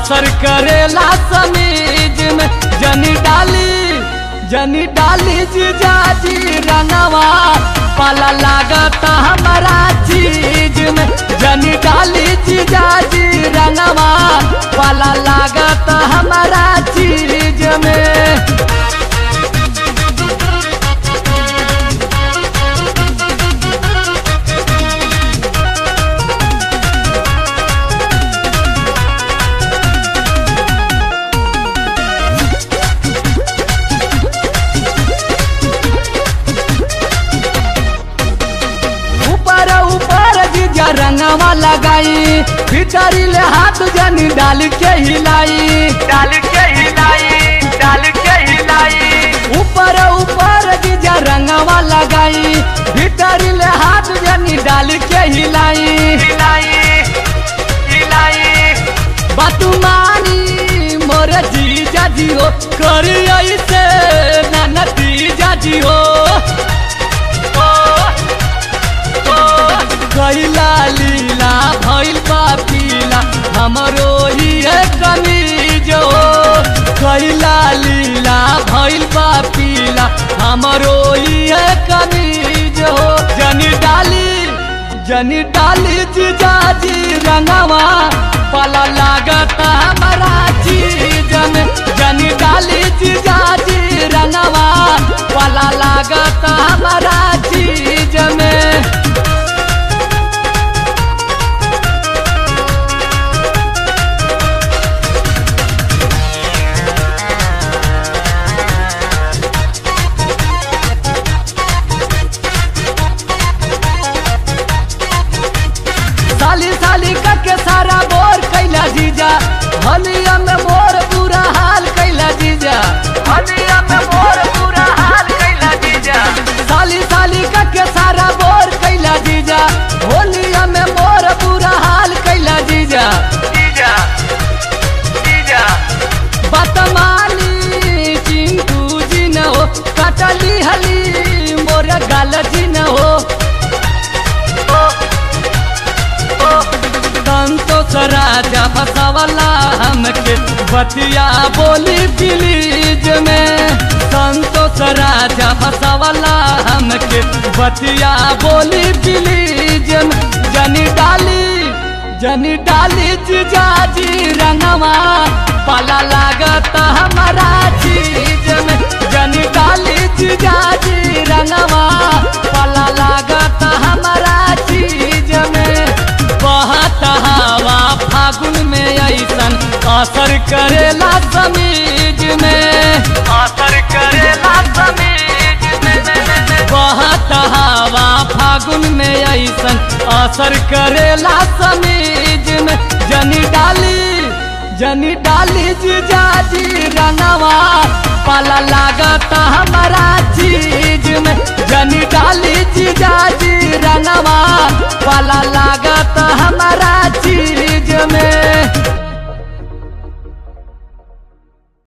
असर करेला समीज में। जनी डाली जीजाजी रंगवा पाला लागता हमारा चीज में। जनी डाली जीजाजी रंगवा पाला लागता हमारा चीज में। रंगवा लगाई भितरी ले हाथ जनी डाल के हिलाई, डाल के हिलाई, डाल के हिलाई। ऊपर जीजा रंगवा लगाई भितरी ले हाथ जनी डाल के हिलाई, हिलाई, हिलाई। बातू मानी मोरे जीजा जी हो करी ऐसे ना जीजा जी हो। कैला लीला भइल बा पीला हमरो ही कमीज हो। कैला लीला भइल बा पीला हमरो ही कमीज हो। जनी डाली जीजाजी रंगवा पाला लागता हमारा चीज में। जनी डाली जीजाजी रंगवा पाला लागता हमारा चीज में। साली साली के सारा बोर कैला जीजा हलिया में मोर पूरा हाल कैला जीजा, हलिया में मोर पूरा हाल कैला जीजा। साली साली के सारा बोर कैला जीजा होलिया में मोर पूरा हाल कैला जीजा, जीजा, जीजा। बतमाली चिंटू जी न हो कटली हली मोर गाल जी न हो। संतोष राजा फसावला हमके बतिया बोली प्लीज में। संतोष राजा फसावला हमके बतिया बोली प्लीज में। जनी डाली जीजाजी रंगवा पाला लागता हमारा चीज में। जनी डाली जीजाजी रंगवा पाला लागता हमारा चीज में। बहत हवा फागुन में ऐसन असर करेला समीज में, असर करेला समीज में। बहत हवा फागुन में ऐसन असर करेला समीज में। जनी डाली जीजाजी रंगवा पाला लागता हमारा चीज में।